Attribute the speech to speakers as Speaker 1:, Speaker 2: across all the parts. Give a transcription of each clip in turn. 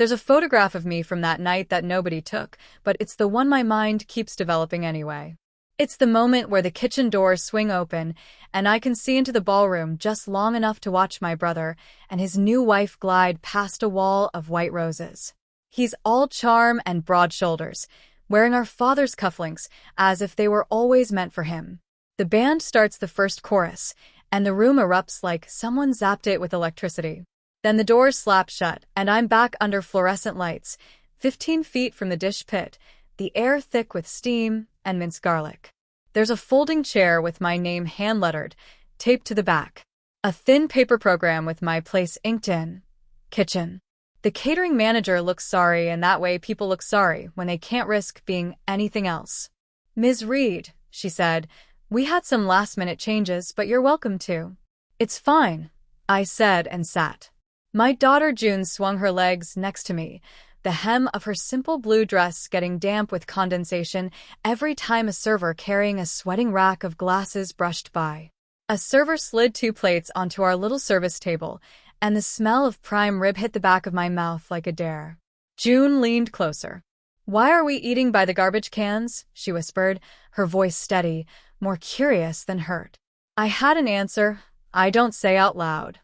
Speaker 1: There's a photograph of me from that night that nobody took, but it's the one my mind keeps developing anyway. It's the moment where the kitchen doors swing open, and I can see into the ballroom just long enough to watch my brother and his new wife glide past a wall of white roses. He's all charm and broad shoulders, wearing our father's cufflinks as if they were always meant for him. The band starts the first chorus, and the room erupts like someone zapped it with electricity. Then the doors slap shut, and I'm back under fluorescent lights, 15 feet from the dish pit, the air thick with steam and minced garlic. There's a folding chair with my name hand-lettered, taped to the back. A thin paper program with my place inked in. Kitchen. The catering manager looks sorry, and that way people look sorry when they can't risk being anything else. "Ms. Reed," she said, "we had some last-minute changes, but you're welcome to." "It's fine," I said and sat. My daughter June swung her legs next to me, the hem of her simple blue dress getting damp with condensation every time a server carrying a sweating rack of glasses brushed by. A server slid 2 plates onto our little service table, and the smell of prime rib hit the back of my mouth like a dare. June leaned closer. "Why are we eating by the garbage cans?" she whispered, her voice steady, more curious than hurt. I had an answer I don't say out loud.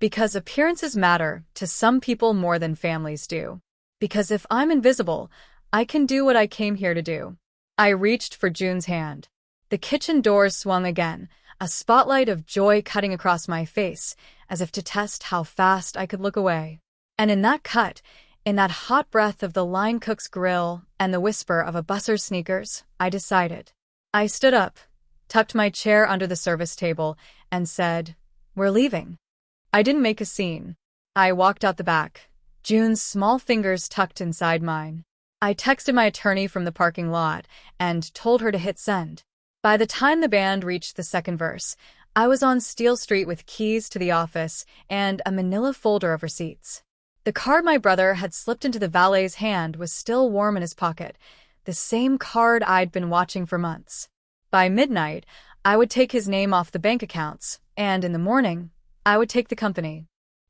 Speaker 1: Because appearances matter to some people more than families do. Because if I'm invisible, I can do what I came here to do. I reached for June's hand. The kitchen doors swung again, a spotlight of joy cutting across my face, as if to test how fast I could look away. And in that cut, in that hot breath of the line cook's grill and the whisper of a busser's sneakers, I decided. I stood up, tucked my chair under the service table, and said, "We're leaving." I didn't make a scene. I walked out the back, June's small fingers tucked inside mine. I texted my attorney from the parking lot and told her to hit send. By the time the band reached the second verse, I was on Steel Street with keys to the office and a manila folder of receipts. The card my brother had slipped into the valet's hand was still warm in his pocket, the same card I'd been watching for months. By midnight, I would take his name off the bank accounts, and in the morning, I would take the company.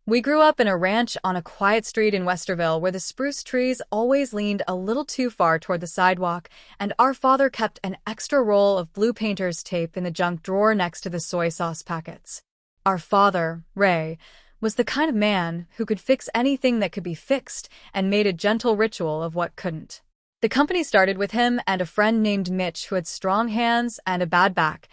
Speaker 1: We grew up in a ranch on a quiet street in Westerville where the spruce trees always leaned a little too far toward the sidewalk, and our father kept an extra roll of blue painter's tape in the junk drawer next to the soy sauce packets. Our father, Ray, was the kind of man who could fix anything that could be fixed and made a gentle ritual of what couldn't. The company started with him and a friend named Mitch who had strong hands and a bad back,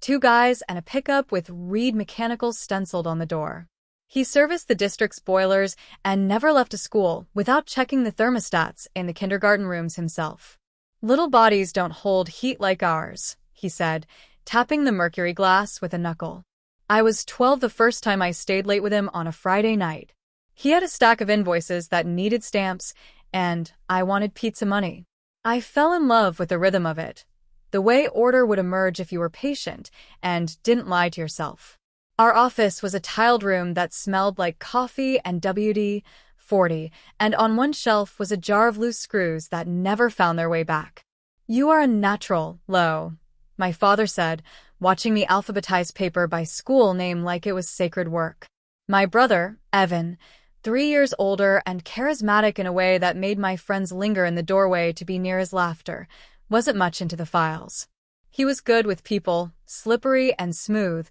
Speaker 1: 2 guys and a pickup with Reed Mechanicals stenciled on the door. He serviced the district's boilers and never left a school without checking the thermostats in the kindergarten rooms himself. "Little bodies don't hold heat like ours," he said, tapping the mercury glass with a knuckle. I was 12 the first time I stayed late with him on a Friday night. He had a stack of invoices that needed stamps, and I wanted pizza money. I fell in love with the rhythm of it. The way order would emerge if you were patient and didn't lie to yourself. Our office was a tiled room that smelled like coffee and WD-40, and on one shelf was a jar of loose screws that never found their way back. "You are a natural, Lo," my father said, watching me alphabetize paper by school name like it was sacred work. My brother, Evan, 3 years older and charismatic in a way that made my friends linger in the doorway to be near his laughter, wasn't much into the files. He was good with people, slippery and smooth,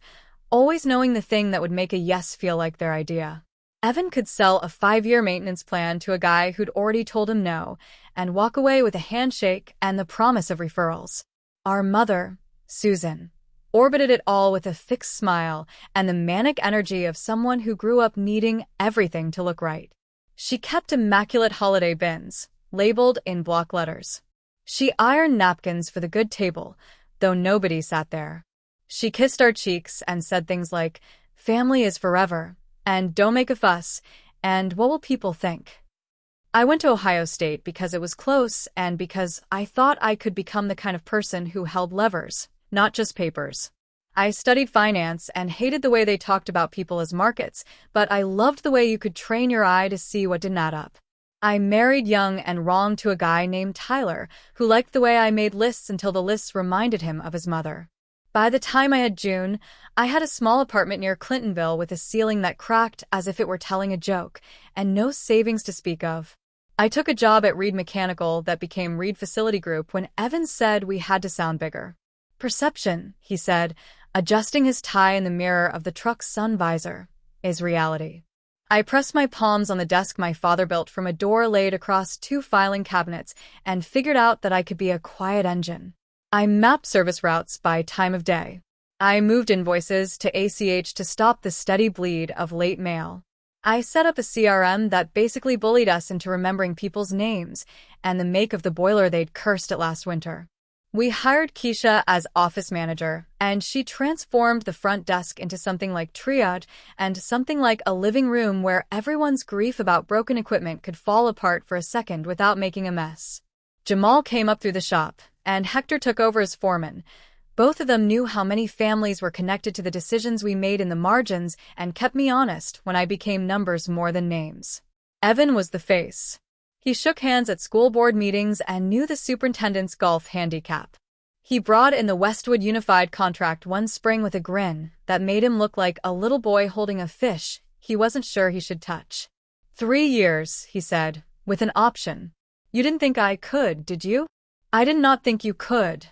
Speaker 1: always knowing the thing that would make a yes feel like their idea. Evan could sell a 5-year maintenance plan to a guy who'd already told him no, and walk away with a handshake and the promise of referrals. Our mother, Susan, orbited it all with a fixed smile and the manic energy of someone who grew up needing everything to look right. She kept immaculate holiday bins, labeled in block letters. She ironed napkins for the good table, though nobody sat there. She kissed our cheeks and said things like, "Family is forever," and "Don't make a fuss," and "What will people think?" I went to Ohio State because it was close and because I thought I could become the kind of person who held levers, not just papers. I studied finance and hated the way they talked about people as markets, but I loved the way you could train your eye to see what didn't add up. I married young and wrong to a guy named Tyler, who liked the way I made lists until the lists reminded him of his mother. By the time I had June, I had a small apartment near Clintonville with a ceiling that cracked as if it were telling a joke, and no savings to speak of. I took a job at Reed Mechanical that became Reed Facility Group when Evan said we had to sound bigger. Perception, he said, adjusting his tie in the mirror of the truck's sun visor, is reality. I pressed my palms on the desk my father built from a door laid across 2 filing cabinets and figured out that I could be a quiet engine. I mapped service routes by time of day. I moved invoices to ACH to stop the steady bleed of late mail. I set up a CRM that basically bullied us into remembering people's names and the make of the boiler they'd cursed at last winter. We hired Keisha as office manager, and she transformed the front desk into something like triage and something like a living room where everyone's grief about broken equipment could fall apart for a second without making a mess. Jamal came up through the shop, and Hector took over as foreman. Both of them knew how many families were connected to the decisions we made in the margins and kept me honest when I became numbers more than names. Evan was the face. He shook hands at school board meetings and knew the superintendent's golf handicap. He brought in the Westwood Unified contract one spring with a grin that made him look like a little boy holding a fish he wasn't sure he should touch. 3 years, he said, with an option. You didn't think I could, did you? I did not think you could,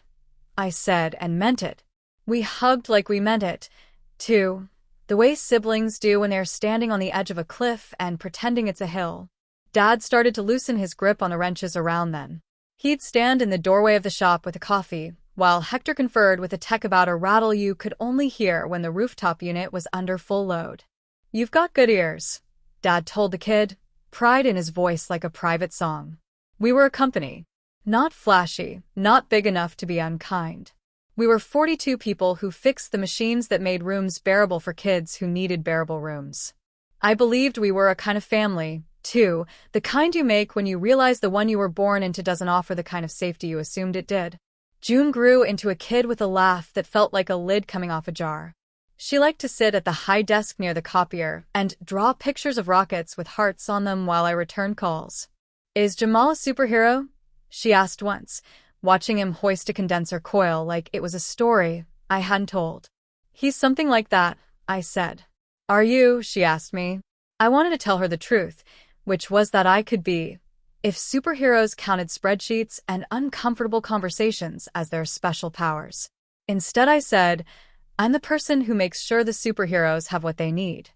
Speaker 1: I said, and meant it. We hugged like we meant it, too, the way siblings do when they're standing on the edge of a cliff and pretending it's a hill. Dad started to loosen his grip on the wrenches around then. He'd stand in the doorway of the shop with a coffee, while Hector conferred with a tech about a rattle you could only hear when the rooftop unit was under full load. You've got good ears, Dad told the kid, pride in his voice like a private song. We were a company. Not flashy, not big enough to be unkind. We were 42 people who fixed the machines that made rooms bearable for kids who needed bearable rooms. I believed we were a kind of family, too, the kind you make when you realize the one you were born into doesn't offer the kind of safety you assumed it did. June grew into a kid with a laugh that felt like a lid coming off a jar. She liked to sit at the high desk near the copier and draw pictures of rockets with hearts on them while I returned calls. Is Jamal a superhero? She asked once, watching him hoist a condenser coil like it was a story I hadn't told. He's something like that, I said. Are you? She asked me. I wanted to tell her the truth, which was that I could be, if superheroes counted spreadsheets and uncomfortable conversations as their special powers. Instead, I said, I'm the person who makes sure the superheroes have what they need.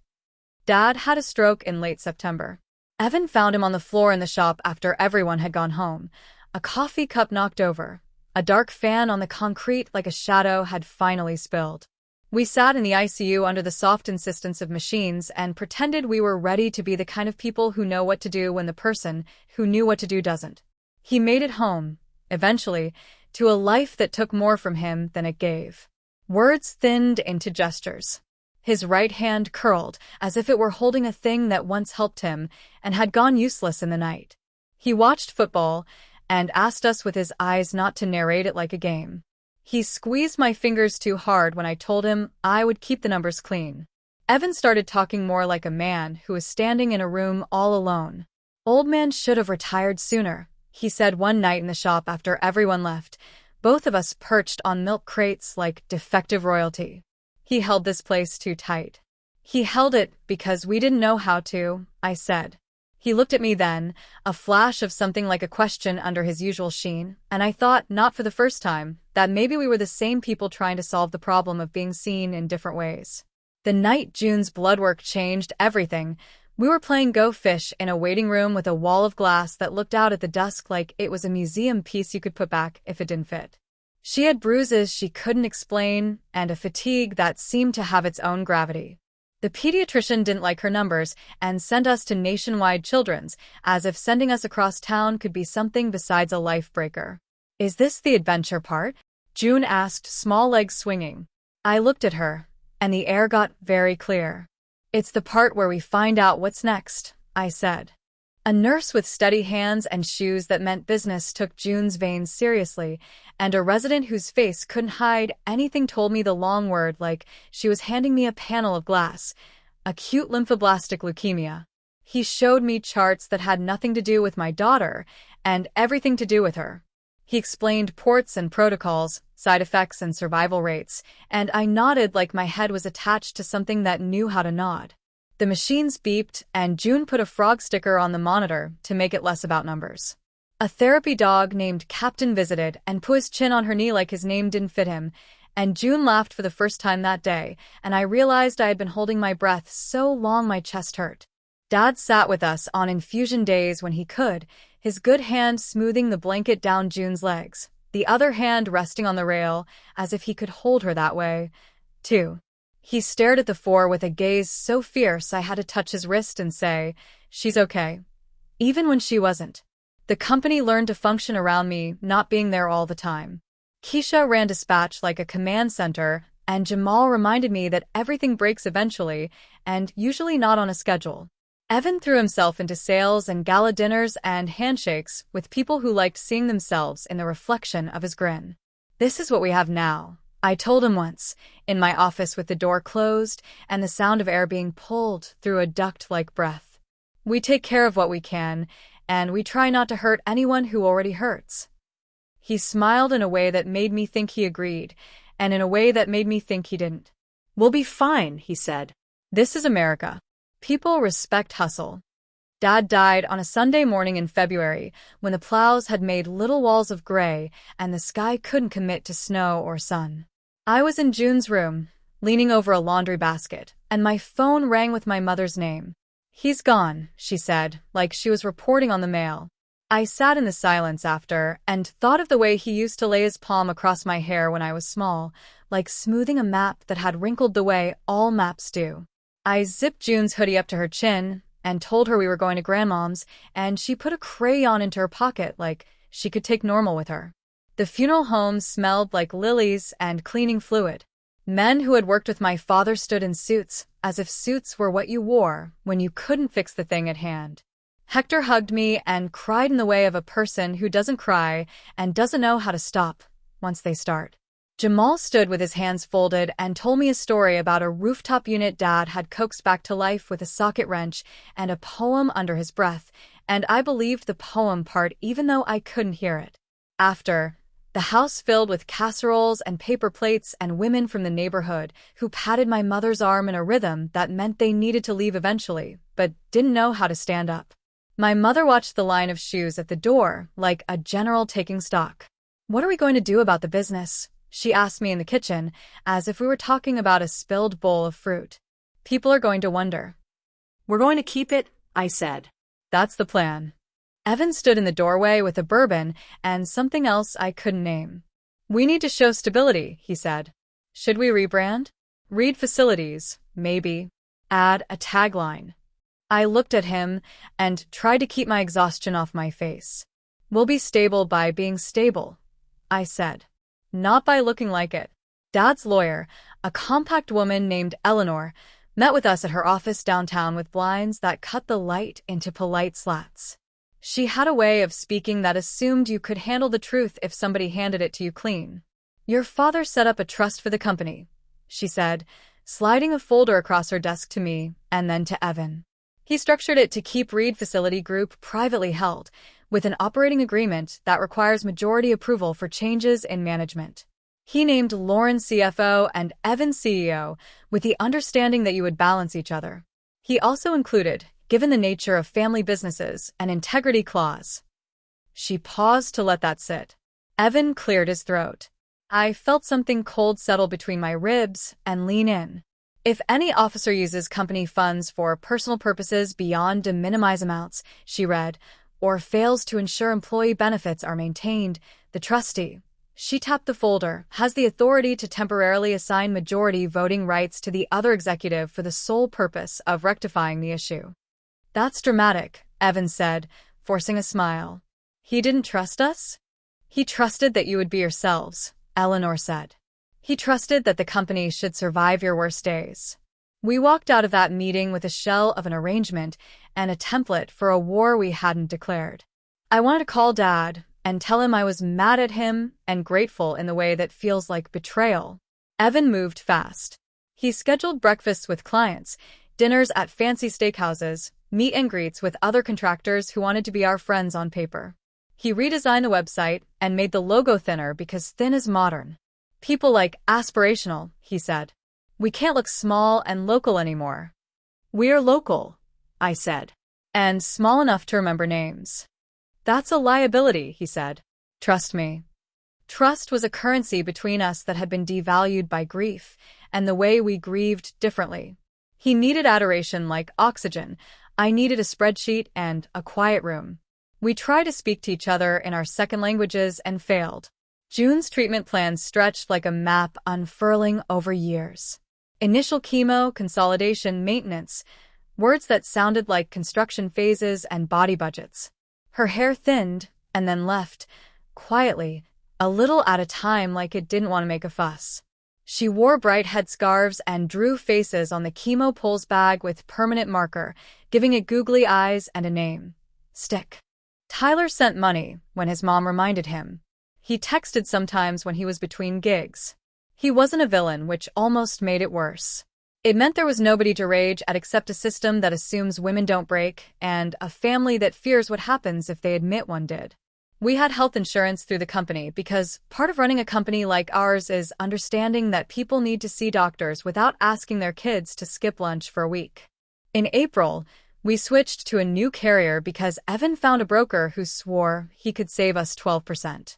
Speaker 1: Dad had a stroke in late September. Evan found him on the floor in the shop after everyone had gone home. A coffee cup knocked over. A dark fan on the concrete like a shadow had finally spilled. We sat in the ICU under the soft insistence of machines and pretended we were ready to be the kind of people who know what to do when the person who knew what to do doesn't. He made it home, eventually, to a life that took more from him than it gave. Words thinned into gestures. His right hand curled as if it were holding a thing that once helped him and had gone useless in the night. He watched football and asked us with his eyes not to narrate it like a game. He squeezed my fingers too hard when I told him I would keep the numbers clean. Evan started talking more like a man who was standing in a room all alone. Old man should have retired sooner, he said one night in the shop after everyone left, both of us perched on milk crates like defective royalty. He held this place too tight. He held it because we didn't know how to, I said. He looked at me then, a flash of something like a question under his usual sheen, and I thought, not for the first time, that maybe we were the same people trying to solve the problem of being seen in different ways. The night June's bloodwork changed everything, we were playing Go Fish in a waiting room with a wall of glass that looked out at the dusk like it was a museum piece you could put back if it didn't fit. She had bruises she couldn't explain and a fatigue that seemed to have its own gravity. The pediatrician didn't like her numbers and sent us to Nationwide Children's, as if sending us across town could be something besides a life-breaker. Is this the adventure part? June asked, small legs swinging. I looked at her, and the air got very clear. It's the part where we find out what's next, I said. A nurse with steady hands and shoes that meant business took June's veins seriously, and a resident whose face couldn't hide anything told me the long word like she was handing me a panel of glass. Acute lymphoblastic leukemia. He showed me charts that had nothing to do with my daughter and everything to do with her. He explained ports and protocols, side effects and survival rates, and I nodded like my head was attached to something that knew how to nod. The machines beeped, and June put a frog sticker on the monitor to make it less about numbers. A therapy dog named Captain visited and put his chin on her knee like his name didn't fit him, and June laughed for the first time that day, and I realized I had been holding my breath so long my chest hurt. Dad sat with us on infusion days when he could, his good hand smoothing the blanket down June's legs, the other hand resting on the rail, as if he could hold her that way, too. He stared at the floor with a gaze so fierce I had to touch his wrist and say, "She's okay." Even when she wasn't. The company learned to function around me not being there all the time. Keisha ran dispatch like a command center, and Jamal reminded me that everything breaks eventually, and usually not on a schedule. Evan threw himself into sales and gala dinners and handshakes with people who liked seeing themselves in the reflection of his grin. "This is what we have now," I told him once, in my office with the door closed and the sound of air being pulled through a duct-like breath. "We take care of what we can, and we try not to hurt anyone who already hurts." He smiled in a way that made me think he agreed, and in a way that made me think he didn't. "We'll be fine," he said. "This is America. People respect hustle." Dad died on a Sunday morning in February, when the plows had made little walls of gray and the sky couldn't commit to snow or sun. I was in June's room, leaning over a laundry basket, and my phone rang with my mother's name. "He's gone," she said, like she was reporting on the mail. I sat in the silence after and thought of the way he used to lay his palm across my hair when I was small, like smoothing a map that had wrinkled the way all maps do. I zipped June's hoodie up to her chin and told her we were going to Grandmom's, and she put a crayon into her pocket like she could take Normal with her. The funeral home smelled like lilies and cleaning fluid. Men who had worked with my father stood in suits, as if suits were what you wore when you couldn't fix the thing at hand. Hector hugged me and cried in the way of a person who doesn't cry and doesn't know how to stop once they start. Jamal stood with his hands folded and told me a story about a rooftop unit Dad had coaxed back to life with a socket wrench and a poem under his breath, and I believed the poem part even though I couldn't hear it. After, the house filled with casseroles and paper plates and women from the neighborhood who patted my mother's arm in a rhythm that meant they needed to leave eventually, but didn't know how to stand up. My mother watched the line of shoes at the door like a general taking stock. "What are we going to do about the business?" she asked me in the kitchen, as if we were talking about a spilled bowl of fruit. "People are going to wonder." "We're going to keep it," I said. "That's the plan." Evan stood in the doorway with a bourbon and something else I couldn't name. "We need to show stability," he said. "Should we rebrand? Read facilities, maybe. Add a tagline." I looked at him and tried to keep my exhaustion off my face. "We'll be stable by being stable," I said. "Not by looking like it." Dad's lawyer, a compact woman named Eleanor, met with us at her office downtown with blinds that cut the light into polite slats. She had a way of speaking that assumed you could handle the truth if somebody handed it to you clean. "Your father set up a trust for the company," she said, sliding a folder across her desk to me and then to Evan. "He structured it to keep Reed Facility Group privately held, with an operating agreement that requires majority approval for changes in management. He named Lauren CFO and Evan CEO, with the understanding that you would balance each other. He also included, given the nature of family businesses, an integrity clause." She paused to let that sit. Evan cleared his throat. I felt something cold settle between my ribs and lean in. "If any officer uses company funds for personal purposes beyond de minimis amounts," she read, "or fails to ensure employee benefits are maintained, the trustee," she tapped the folder, "has the authority to temporarily assign majority voting rights to the other executive for the sole purpose of rectifying the issue." "That's dramatic," Evan said, forcing a smile. "He didn't trust us?" "He trusted that you would be yourselves," Eleanor said. "He trusted that the company should survive your worst days." We walked out of that meeting with a shell of an arrangement and a template for a war we hadn't declared. I wanted to call Dad and tell him I was mad at him and grateful in the way that feels like betrayal. Evan moved fast. He scheduled breakfasts with clients, dinners at fancy steakhouses, meet and greets with other contractors who wanted to be our friends on paper. He redesigned the website and made the logo thinner because thin is modern. "People like aspirational," he said. "We can't look small and local anymore." We're local, I said, and small enough to remember names. That's a liability, he said. Trust me. Trust was a currency between us that had been devalued by grief, and the way we grieved differently. He needed adoration like oxygen. I needed a spreadsheet and a quiet room. We tried to speak to each other in our second languages and failed. June's treatment plan stretched like a map unfurling over years. Initial chemo, consolidation, maintenance, words that sounded like construction phases and body budgets. Her hair thinned and then left, quietly, a little at a time like it didn't want to make a fuss. She wore bright headscarves and drew faces on the chemo pulse bag with permanent marker, giving it googly eyes and a name. Stick. Tyler sent money when his mom reminded him. He texted sometimes when he was between gigs. He wasn't a villain, which almost made it worse. It meant there was nobody to rage at except a system that assumes women don't break, and a family that fears what happens if they admit one did. We had health insurance through the company because part of running a company like ours is understanding that people need to see doctors without asking their kids to skip lunch for a week. In April, we switched to a new carrier because Evan found a broker who swore he could save us 12%.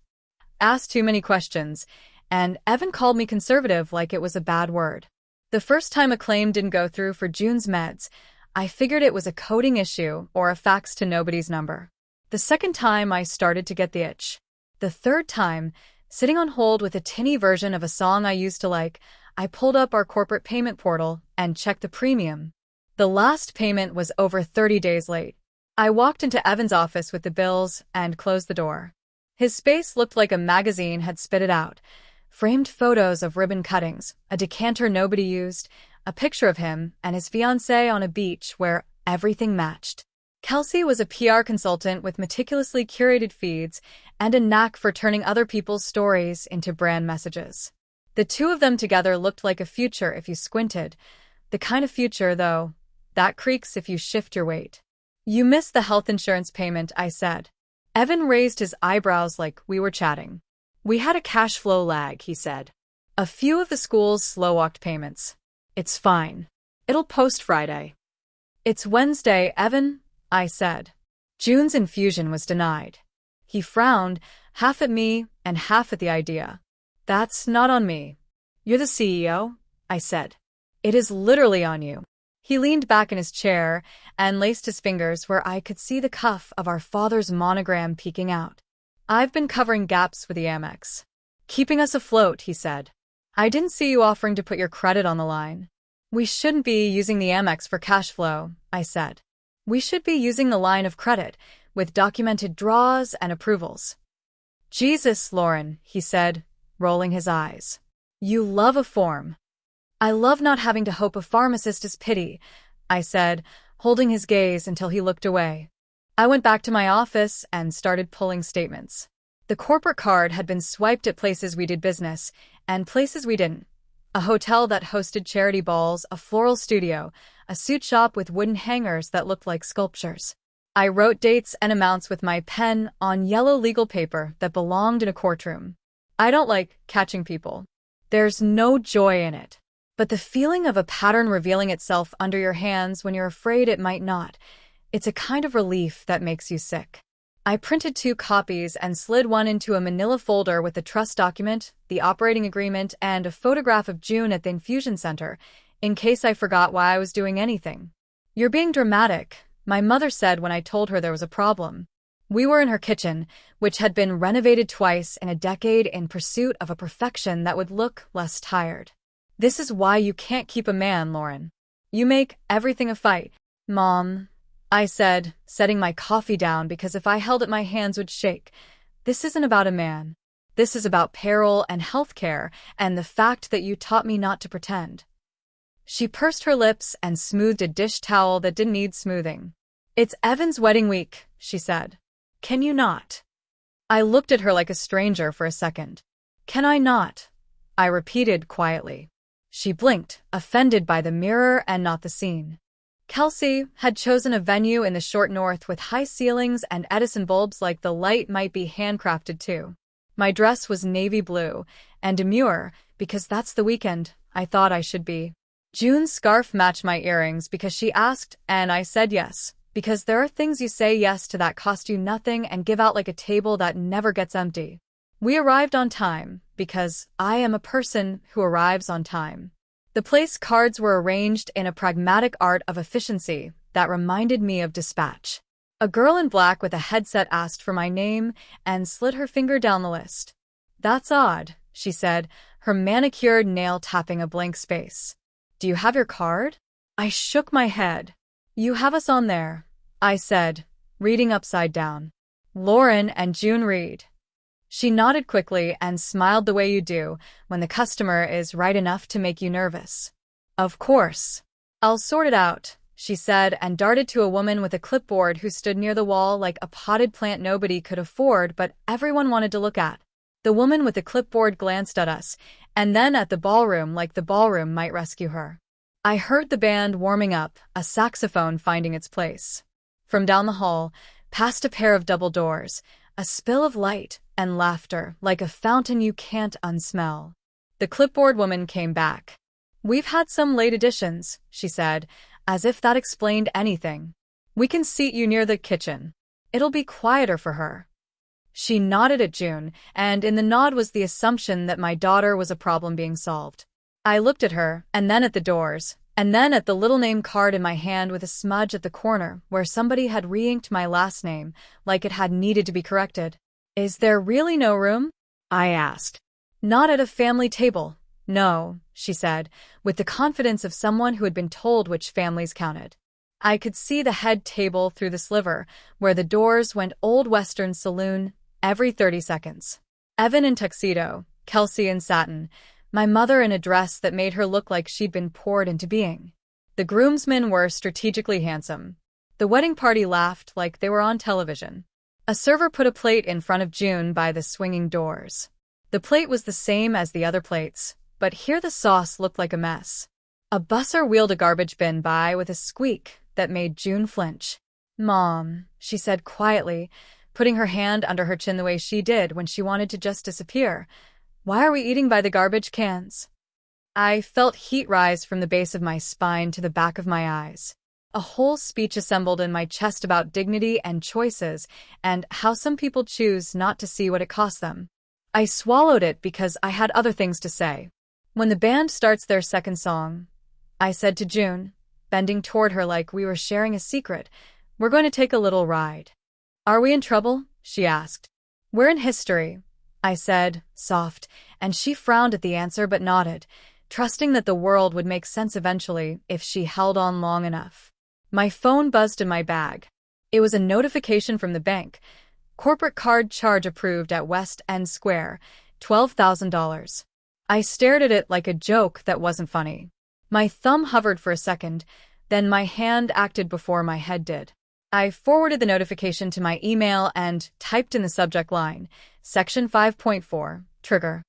Speaker 1: Asked too many questions, and Evan called me conservative like it was a bad word. The first time a claim didn't go through for June's meds, I figured it was a coding issue or a fax to nobody's number. The second time, I started to get the itch. The third time, sitting on hold with a tinny version of a song I used to like, I pulled up our corporate payment portal and checked the premium. The last payment was over 30 days late. I walked into Evan's office with the bills and closed the door. His space looked like a magazine had spit it out. Framed photos of ribbon cuttings, a decanter nobody used, a picture of him and his fiancée on a beach where everything matched. Kelsey was a PR consultant with meticulously curated feeds and a knack for turning other people's stories into brand messages. The two of them together looked like a future if you squinted. The kind of future, though, that creaks if you shift your weight. You missed the health insurance payment, I said. Evan raised his eyebrows like we were chatting. We had a cash flow lag, he said. A few of the school's slow-walked payments. It's fine. It'll post Friday. It's Wednesday, Evan, I said. June's infusion was denied. He frowned, half at me and half at the idea. That's not on me. You're the CEO, I said. It is literally on you. He leaned back in his chair and laced his fingers where I could see the cuff of our father's monogram peeking out. I've been covering gaps with the Amex. Keeping us afloat, he said. I didn't see you offering to put your credit on the line. We shouldn't be using the Amex for cash flow, I said. We should be using the line of credit, with documented draws and approvals. Jesus, Lauren, he said, rolling his eyes. You love a form. I love not having to hope a pharmacist is pity, I said, holding his gaze until he looked away. I went back to my office and started pulling statements. The corporate card had been swiped at places we did business, and places we didn't. A hotel that hosted charity balls, a floral studio, a suit shop with wooden hangers that looked like sculptures. I wrote dates and amounts with my pen on yellow legal paper that belonged in a courtroom. I don't like catching people. There's no joy in it. But the feeling of a pattern revealing itself under your hands when you're afraid it might not, it's a kind of relief that makes you sick. I printed 2 copies and slid one into a manila folder with the trust document, the operating agreement, and a photograph of June at the infusion center, in case I forgot why I was doing anything. You're being dramatic, my mother said when I told her there was a problem. We were in her kitchen, which had been renovated twice in a decade in pursuit of a perfection that would look less tired. This is why you can't keep a man, Lauren. You make everything a fight. Mom, I said, setting my coffee down because if I held it my hands would shake. This isn't about a man. This is about peril and healthcare and the fact that you taught me not to pretend. She pursed her lips and smoothed a dish towel that didn't need smoothing. It's Evan's wedding week, she said. Can you not? I looked at her like a stranger for a second. Can I not? I repeated quietly. She blinked, offended by the mirror and not the scene. Kelsey had chosen a venue in the short north with high ceilings and Edison bulbs like the light might be handcrafted too. My dress was navy blue and demure because that's the weekend I thought I should be. June's scarf matched my earrings because she asked, and I said yes. Because there are things you say yes to that cost you nothing and give out like a table that never gets empty. We arrived on time, because I am a person who arrives on time. The place cards were arranged in a pragmatic art of efficiency that reminded me of dispatch. A girl in black with a headset asked for my name and slid her finger down the list. "That's odd," she said, her manicured nail tapping a blank space. "Do you have your card?" I shook my head. "You have us on there," I said, reading upside down. "Lauren and June Reed." She nodded quickly and smiled the way you do when the customer is right enough to make you nervous. "Of course. I'll sort it out," she said, and darted to a woman with a clipboard who stood near the wall like a potted plant nobody could afford but everyone wanted to look at. The woman with the clipboard glanced at us, and then at the ballroom like the ballroom might rescue her. I heard the band warming up, a saxophone finding its place. From down the hall, past a pair of double doors, a spill of light and laughter like a fountain you can't unsmell. The clipboard woman came back. "We've had some late additions," she said, as if that explained anything. "We can seat you near the kitchen. It'll be quieter for her." She nodded at June, and in the nod was the assumption that my daughter was a problem being solved. I looked at her, and then at the doors, and then at the little name card in my hand with a smudge at the corner where somebody had re-inked my last name like it had needed to be corrected. "Is there really no room?" I asked. "Not at a family table. No," she said, with the confidence of someone who had been told which families counted. I could see the head table through the sliver, where the doors went Old Western Saloon every 30 seconds. Evan in tuxedo, Kelsey in satin, my mother in a dress that made her look like she'd been poured into being. The groomsmen were strategically handsome. The wedding party laughed like they were on television. A server put a plate in front of June by the swinging doors. The plate was the same as the other plates, but here the sauce looked like a mess. A busser wheeled a garbage bin by with a squeak that made June flinch. "Mom," she said quietly, putting her hand under her chin the way she did when she wanted to just disappear. "Why are we eating by the garbage cans?" I felt heat rise from the base of my spine to the back of my eyes. A whole speech assembled in my chest about dignity and choices and how some people choose not to see what it costs them. I swallowed it because I had other things to say. "When the band starts their second song," I said to June, bending toward her like we were sharing a secret, "we're going to take a little ride." "Are we in trouble?" she asked. "We're in history," I said, soft, and she frowned at the answer but nodded, trusting that the world would make sense eventually if she held on long enough. My phone buzzed in my bag. It was a notification from the bank. Corporate card charge approved at West End Square, $12,000. I stared at it like a joke that wasn't funny. My thumb hovered for a second, then my hand acted before my head did. I forwarded the notification to my email and typed in the subject line, Section 5.4, trigger.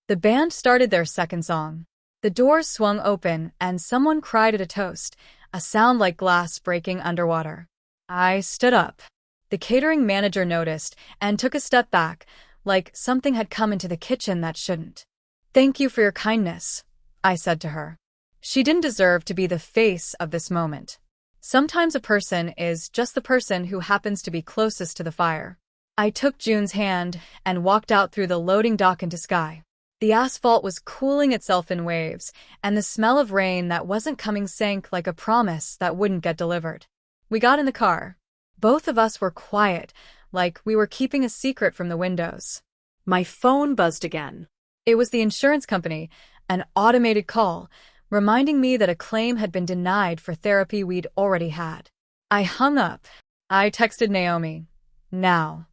Speaker 1: The band started their second song. The doors swung open and someone cried at a toast, a sound like glass breaking underwater. I stood up. The catering manager noticed and took a step back, like something had come into the kitchen that shouldn't. "Thank you for your kindness," I said to her. She didn't deserve to be the face of this moment. Sometimes a person is just the person who happens to be closest to the fire. I took June's hand and walked out through the loading dock into sky. The asphalt was cooling itself in waves, and the smell of rain that wasn't coming sank like a promise that wouldn't get delivered. We got in the car. Both of us were quiet, like we were keeping a secret from the windows. My phone buzzed again. It was the insurance company, an automated call, reminding me that a claim had been denied for therapy we'd already had. I hung up. I texted Naomi. Now.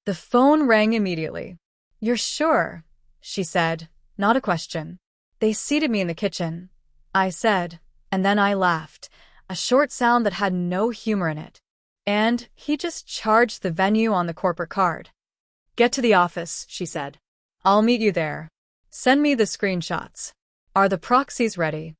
Speaker 1: The phone rang immediately. "You're sure?" she said, not a question. "They seated me in the kitchen," I said, and then I laughed, a short sound that had no humor in it. "And he just charged the venue on the corporate card." "Get to the office," she said. "I'll meet you there. Send me the screenshots. Are the proxies ready?"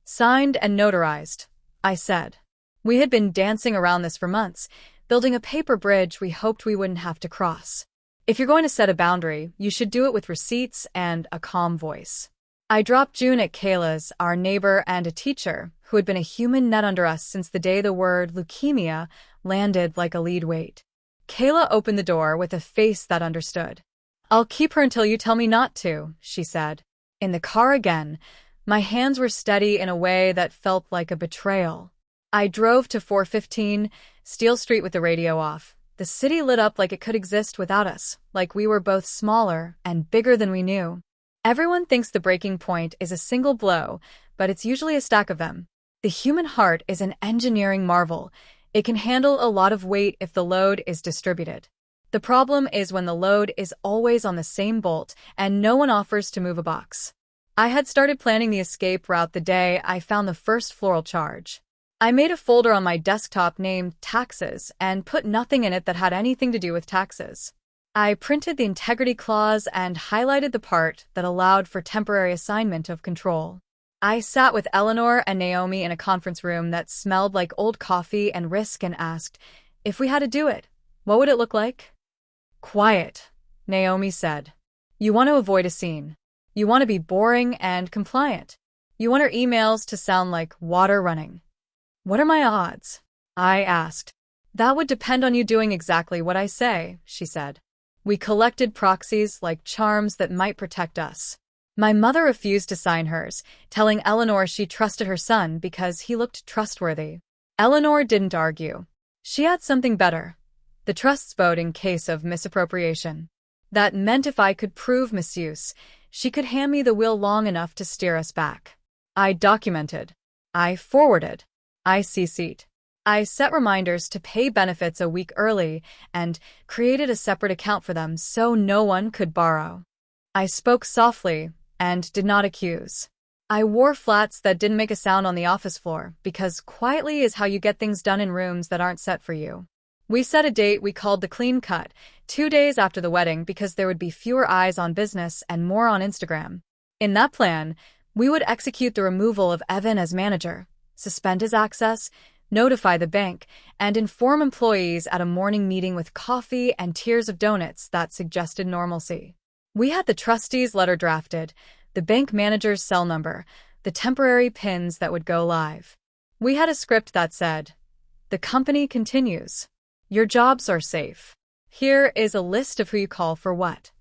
Speaker 1: "Signed and notarized," I said. We had been dancing around this for months, building a paper bridge we hoped we wouldn't have to cross. If you're going to set a boundary, you should do it with receipts and a calm voice. I dropped June at Kayla's, our neighbor and a teacher, who had been a human net under us since the day the word leukemia landed like a lead weight. Kayla opened the door with a face that understood. "I'll keep her until you tell me not to," she said. In the car again, my hands were steady in a way that felt like a betrayal. I drove to 415 Steel Street with the radio off. The city lit up like it could exist without us, like we were both smaller and bigger than we knew. Everyone thinks the breaking point is a single blow, but it's usually a stack of them. The human heart is an engineering marvel. It can handle a lot of weight if the load is distributed. The problem is when the load is always on the same bolt and no one offers to move a box. I had started planning the escape route the day I found the first floral charge. I made a folder on my desktop named Taxes and put nothing in it that had anything to do with taxes. I printed the integrity clause and highlighted the part that allowed for temporary assignment of control. I sat with Eleanor and Naomi in a conference room that smelled like old coffee and risk and asked, if we had to do it, what would it look like? "Quiet," Naomi said. "You want to avoid a scene. You want to be boring and compliant. You want our emails to sound like water running." "What are my odds?" I asked. "That would depend on you doing exactly what I say," she said. We collected proxies like charms that might protect us. My mother refused to sign hers, telling Eleanor she trusted her son because he looked trustworthy. Eleanor didn't argue. She had something better. The trusts vote in case of misappropriation. That meant if I could prove misuse, she could hand me the wheel long enough to steer us back. I documented. I forwarded. I CC'd. I set reminders to pay benefits a week early and created a separate account for them so no one could borrow. I spoke softly and did not accuse. I wore flats that didn't make a sound on the office floor because quietly is how you get things done in rooms that aren't set for you. We set a date we called the clean cut, 2 days after the wedding because there would be fewer eyes on business and more on Instagram. In that plan, we would execute the removal of Evan as manager, suspend his access, notify the bank, and inform employees at a morning meeting with coffee and tiers of donuts that suggested normalcy. We had the trustees' letter drafted, the bank manager's cell number, the temporary pins that would go live. We had a script that said, "The company continues. Your jobs are safe. Here is a list of who you call for what."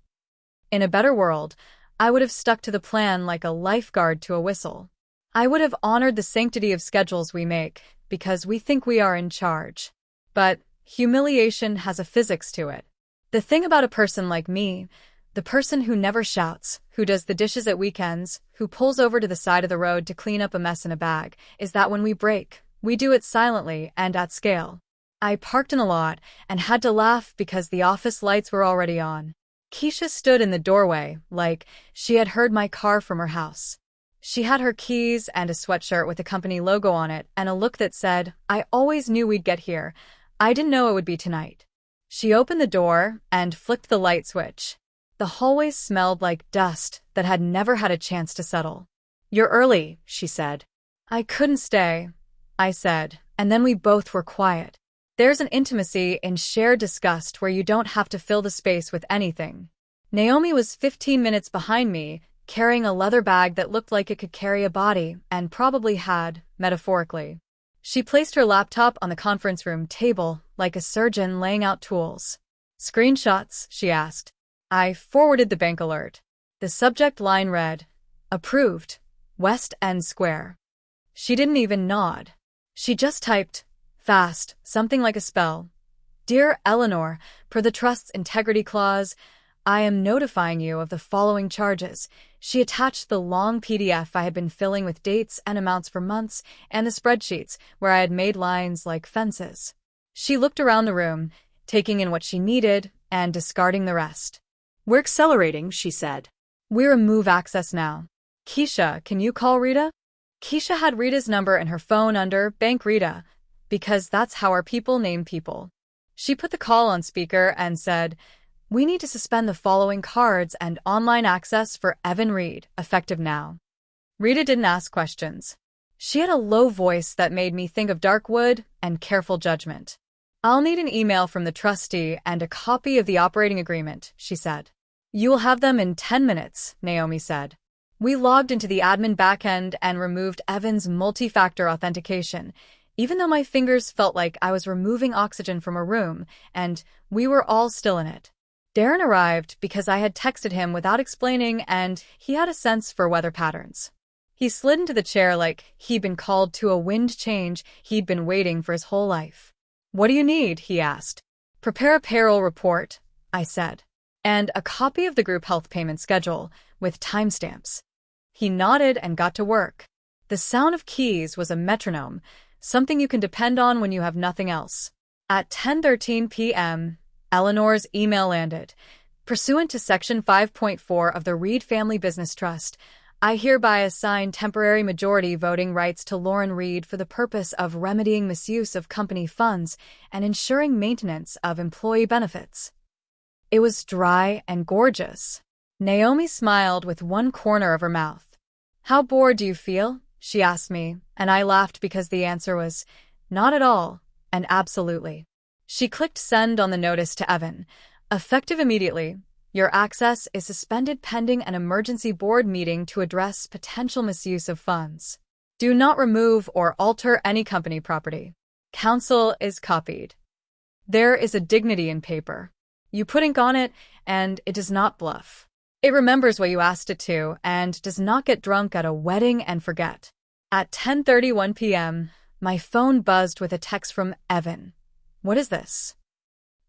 Speaker 1: In a better world, I would have stuck to the plan like a lifeguard to a whistle. I would have honored the sanctity of schedules we make, because we think we are in charge. But humiliation has a physics to it. The thing about a person like me, the person who never shouts, who does the dishes at weekends, who pulls over to the side of the road to clean up a mess in a bag, is that when we break, we do it silently and at scale. I parked in a lot and had to laugh because the office lights were already on. Keisha stood in the doorway like she had heard my car from her house. She had her keys and a sweatshirt with the company logo on it and a look that said, "I always knew we'd get here. I didn't know it would be tonight." She opened the door and flicked the light switch. The hallway smelled like dust that had never had a chance to settle. "You're early," she said. "I couldn't stay," I said, and then we both were quiet. There's an intimacy in shared disgust where you don't have to fill the space with anything. Naomi was 15 minutes behind me, carrying a leather bag that looked like it could carry a body, and probably had, metaphorically. She placed her laptop on the conference room table, like a surgeon laying out tools. "Screenshots?" she asked. I forwarded the bank alert. The subject line read, "Approved, West End Square." She didn't even nod. She just typed, fast, something like a spell. "Dear Eleanor, per the Trust's integrity clause, I am notifying you of the following charges." She attached the long PDF I had been filling with dates and amounts for months and the spreadsheets where I had made lines like fences. She looked around the room, taking in what she needed and discarding the rest. "We're accelerating," she said. "We remove access now. Keisha, can you call Rita?" Keisha had Rita's number in her phone under Bank Rita, because that's how our people name people. She put the call on speaker and said, "We need to suspend the following cards and online access for Evan Reed, effective now." Rita didn't ask questions. She had a low voice that made me think of dark wood and careful judgment. "I'll need an email from the trustee and a copy of the operating agreement," she said. "You will have them in 10 minutes, Naomi said. We logged into the admin backend and removed Evan's multi-factor authentication, even though my fingers felt like I was removing oxygen from a room, and we were all still in it. Darren arrived because I had texted him without explaining, and he had a sense for weather patterns. He slid into the chair like he'd been called to a wind change he'd been waiting for his whole life. "What do you need?" he asked. "Prepare a payroll report," I said, "and a copy of the group health payment schedule with timestamps." He nodded and got to work. The sound of keys was a metronome, something you can depend on when you have nothing else. At 10:13 p.m., Eleanor's email landed. "Pursuant to Section 5.4 of the Reed Family Business Trust, I hereby assign temporary majority voting rights to Lauren Reed for the purpose of remedying misuse of company funds and ensuring maintenance of employee benefits." It was dry and gorgeous. Naomi smiled with one corner of her mouth. "How bored do you feel?" she asked me, and I laughed because the answer was, "Not at all," and "absolutely." She clicked send on the notice to Evan. "Effective immediately. Your access is suspended pending an emergency board meeting to address potential misuse of funds. Do not remove or alter any company property. Counsel is copied." There is a dignity in paper. You put ink on it, and it does not bluff. It remembers what you asked it to, and does not get drunk at a wedding and forget. At 10:31 p.m., my phone buzzed with a text from Evan. "What is this?"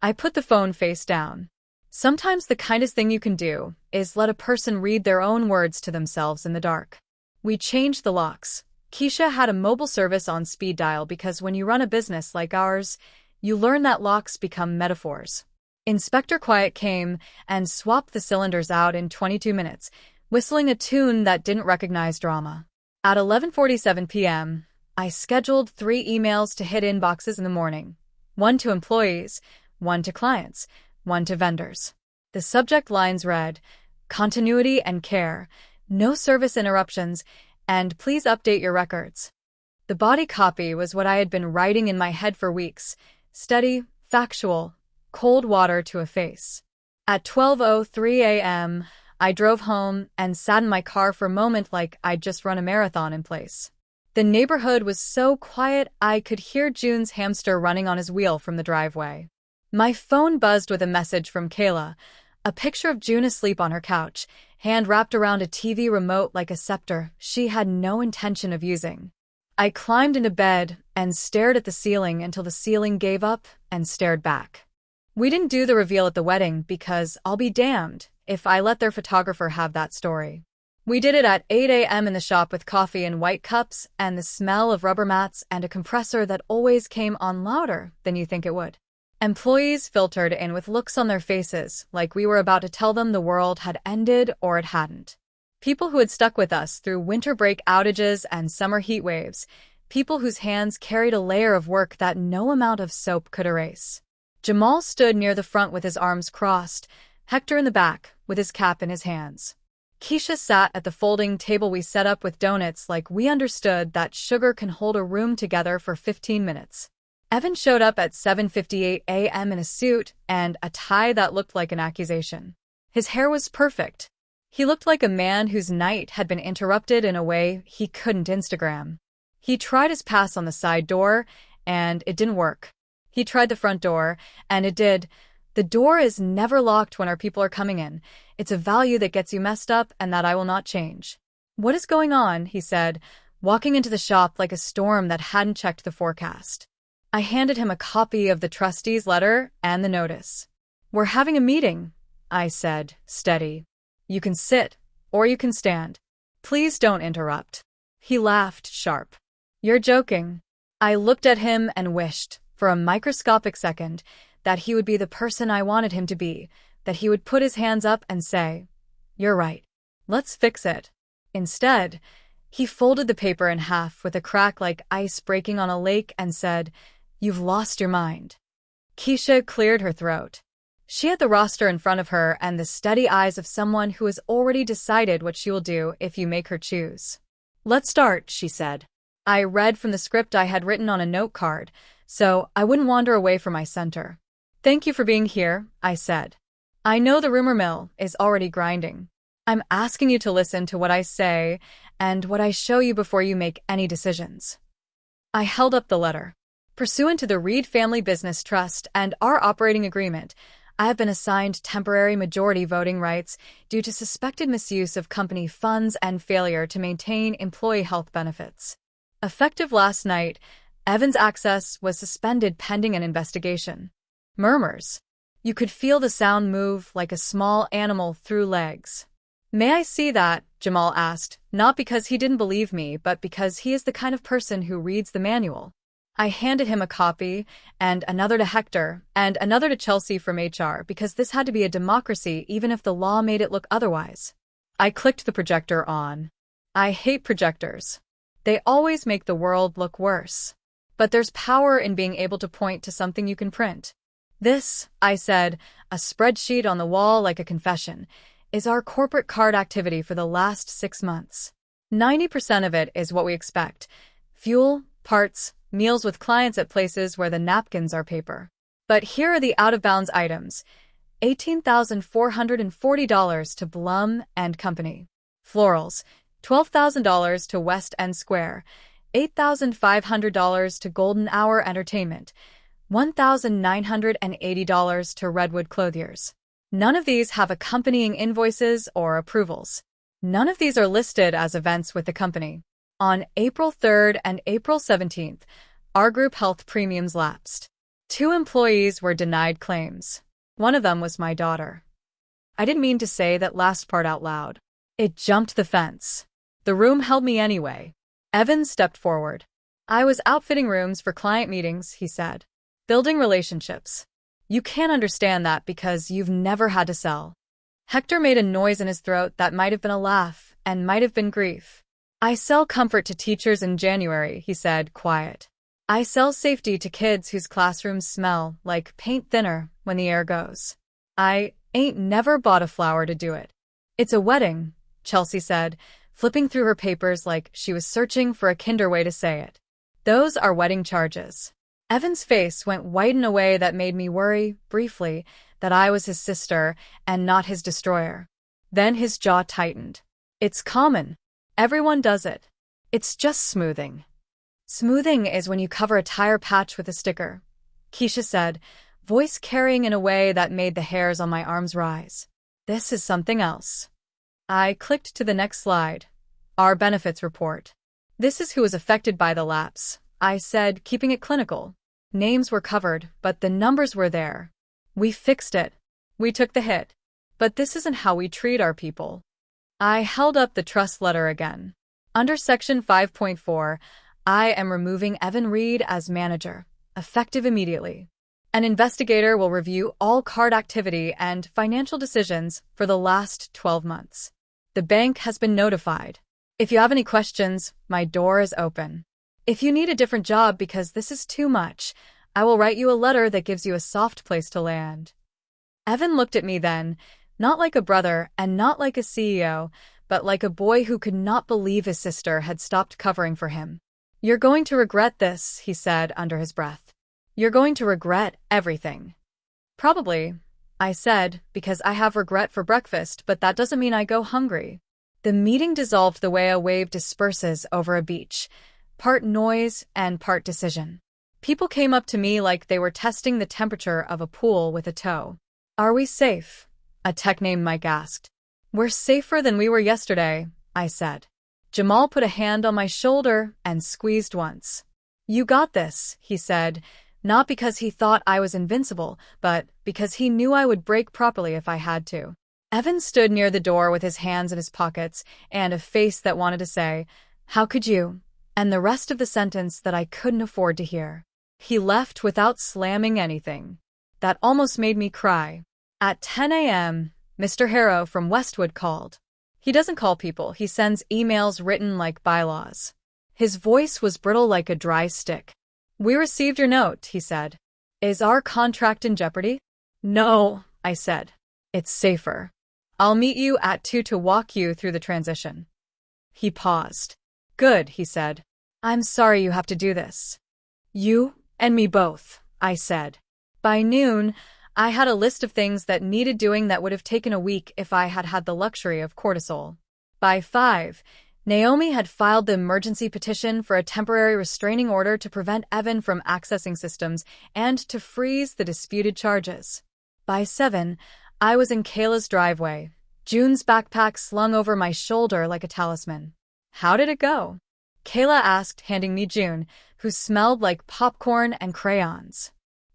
Speaker 1: I put the phone face down. Sometimes the kindest thing you can do is let a person read their own words to themselves in the dark. We changed the locks. Keisha had a mobile service on speed dial because when you run a business like ours, you learn that locks become metaphors. Inspector Quiet came and swapped the cylinders out in 22 minutes, whistling a tune that didn't recognize drama. At 11:47 p.m., I scheduled 3 emails to hit inboxes in the morning. 1 to employees, 1 to clients, 1 to vendors. The subject lines read, "Continuity and care, no service interruptions, and please update your records." The body copy was what I had been writing in my head for weeks: steady, factual, cold water to a face. At 12:03 a.m., I drove home and sat in my car for a moment like I'd just run a marathon in place. The neighborhood was so quiet I could hear June's hamster running on his wheel from the driveway. My phone buzzed with a message from Kayla, a picture of June asleep on her couch, hand wrapped around a TV remote like a scepter she had no intention of using. I climbed into bed and stared at the ceiling until the ceiling gave up and stared back. We didn't do the reveal at the wedding because I'll be damned if I let their photographer have that story. We did it at 8 a.m. in the shop with coffee in white cups and the smell of rubber mats and a compressor that always came on louder than you think it would. Employees filtered in with looks on their faces like we were about to tell them the world had ended or it hadn't. People who had stuck with us through winter break outages and summer heat waves. People whose hands carried a layer of work that no amount of soap could erase. Jamal stood near the front with his arms crossed, Hector in the back with his cap in his hands. Keisha sat at the folding table we set up with donuts like we understood that sugar can hold a room together for 15 minutes. Evan showed up at 7:58 a.m. in a suit and a tie that looked like an accusation. His hair was perfect. He looked like a man whose night had been interrupted in a way he couldn't Instagram. He tried his pass on the side door, and it didn't work. He tried the front door, and it did. The door is never locked when our people are coming in. It's a value that gets you messed up and that I will not change. "What is going on?" he said, walking into the shop like a storm that hadn't checked the forecast. I handed him a copy of the trustee's letter and the notice. "We're having a meeting," I said, steady. "You can sit, or you can stand. Please don't interrupt." He laughed sharp. "You're joking." I looked at him and wished, for a microscopic second, that he would be the person I wanted him to be, that he would put his hands up and say, "You're right. Let's fix it." Instead, he folded the paper in half with a crack like ice breaking on a lake and said, "You've lost your mind." Keisha cleared her throat. She had the roster in front of her and the steady eyes of someone who has already decided what she will do if you make her choose. "Let's start," she said. I read from the script I had written on a note card, so I wouldn't wander away from my center. "Thank you for being here," I said. "I know the rumor mill is already grinding. I'm asking you to listen to what I say and what I show you before you make any decisions. I held up the letter. Pursuant to the Reed Family Business Trust and our operating agreement, I have been assigned temporary majority voting rights due to suspected misuse of company funds and failure to maintain employee health benefits. Effective last night, Evan's access was suspended pending an investigation. Murmurs. You could feel the sound move like a small animal through legs. May I see that? Jamal asked, not because he didn't believe me, but because he is the kind of person who reads the manual. I handed him a copy, and another to Hector, and another to Chelsea from HR, because this had to be a democracy even if the law made it look otherwise. I clicked the projector on. I hate projectors. They always make the world look worse. But there's power in being able to point to something you can print. This, I said, a spreadsheet on the wall like a confession, is our corporate card activity for the last 6 months. 90% of it is what we expect. Fuel, parts, meals with clients at places where the napkins are paper. But here are the out-of-bounds items. $18,440 to Blum and Company. Florals, $12,000 to West End Square. $8,500 to Golden Hour Entertainment. $1,980 to Redwood Clothiers. None of these have accompanying invoices or approvals. None of these are listed as events with the company. On April 3rd and April 17th, our group health premiums lapsed. 2 employees were denied claims. One of them was my daughter. I didn't mean to say that last part out loud. It jumped the fence. The room held me anyway. Evan stepped forward. I was outfitting rooms for client meetings, he said. Building relationships. You can't understand that because you've never had to sell. Hector made a noise in his throat that might have been a laugh and might have been grief. I sell comfort to teachers in January, he said, quiet. I sell safety to kids whose classrooms smell like paint thinner when the air goes. I ain't never bought a flower to do it. It's a wedding, Chelsea said, flipping through her papers like she was searching for a kinder way to say it. Those are wedding charges. Evan's face went white in a way that made me worry, briefly, that I was his sister and not his destroyer. Then his jaw tightened. It's common. Everyone does it. It's just smoothing. Smoothing is when you cover a tire patch with a sticker, Keisha said, voice carrying in a way that made the hairs on my arms rise. This is something else. I clicked to the next slide. Our benefits report. This is who was affected by the lapse, I said, keeping it clinical. Names were covered, but the numbers were there. We fixed it. We took the hit. But this isn't how we treat our people. I held up the trust letter again. Under Section 5.4, I am removing Evan Reed as manager, effective immediately. An investigator will review all card activity and financial decisions for the last 12 months. The bank has been notified. If you have any questions, my door is open. If you need a different job because this is too much, I will write you a letter that gives you a soft place to land. Evan looked at me then, not like a brother and not like a CEO, but like a boy who could not believe his sister had stopped covering for him. You're going to regret this, he said under his breath. You're going to regret everything. Probably, I said, because I have regret for breakfast, but that doesn't mean I go hungry. The meeting dissolved the way a wave disperses over a beach, part noise and part decision. People came up to me like they were testing the temperature of a pool with a toe. Are we safe? A tech named Mike asked. We're safer than we were yesterday, I said. Jamal put a hand on my shoulder and squeezed once. You got this, he said, not because he thought I was invincible, but because he knew I would break properly if I had to. Evan stood near the door with his hands in his pockets and a face that wanted to say, how could you? And the rest of the sentence that I couldn't afford to hear. He left without slamming anything. That almost made me cry. At 10 a.m., Mr. Harrow from Westwood called. He doesn't call people, he sends emails written like bylaws. His voice was brittle like a dry stick. We received your note, he said. Is our contract in jeopardy? No, I said. It's safer. I'll meet you at 2 to walk you through the transition. He paused. Good, he said. I'm sorry you have to do this. You and me both, I said. By noon, I had a list of things that needed doing that would have taken a week if I had had the luxury of cortisol. By 5, Naomi had filed the emergency petition for a temporary restraining order to prevent Evan from accessing systems and to freeze the disputed charges. By 7, I was in Kayla's driveway, June's backpack slung over my shoulder like a talisman. "How did it go?" Kayla asked, handing me June, who smelled like popcorn and crayons.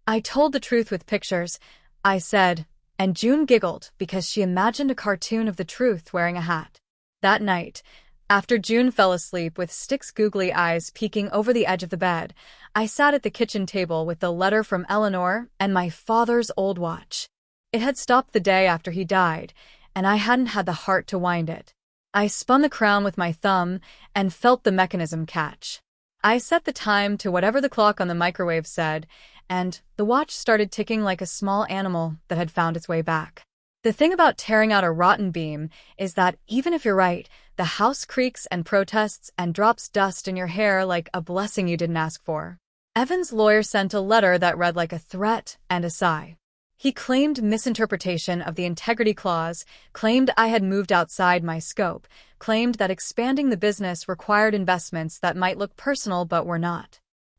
Speaker 1: I told the truth with pictures, I said, and June giggled because she imagined a cartoon of the truth wearing a hat. That night, after June fell asleep with Stick's googly eyes peeking over the edge of the bed, I sat at the kitchen table with the letter from Eleanor and my father's old watch. It had stopped the day after he died, and I hadn't had the heart to wind it. I spun the crown with my thumb and felt the mechanism catch. I set the time to whatever the clock on the microwave said, and the watch started ticking like a small animal that had found its way back. The thing about tearing out a rotten beam is that even if you're right, the house creaks and protests and drops dust in your hair like a blessing you didn't ask for. Evan's lawyer sent a letter that read like a threat and a sigh. He claimed misinterpretation of the integrity clause, claimed I had moved outside my scope, claimed that expanding the business required investments that might look personal but were not.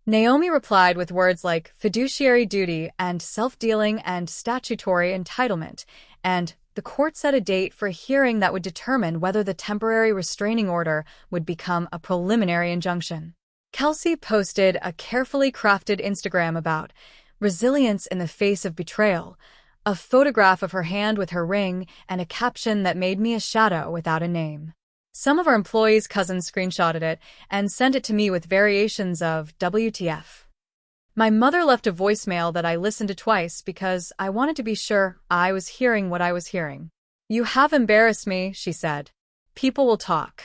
Speaker 1: Naomi replied with words like fiduciary duty and self-dealing and statutory entitlement, and the court set a date for a hearing that would determine whether the temporary restraining order would become a preliminary injunction. Kelsey posted a carefully crafted Instagram about resilience in the face of betrayal, a photograph of her hand with her ring, and a caption that made me a shadow without a name. Some of our employees' cousins screenshotted it and sent it to me with variations of WTF. My mother left a voicemail that I listened to twice because I wanted to be sure I was hearing what I was hearing. "You have embarrassed me," she said. "People will talk.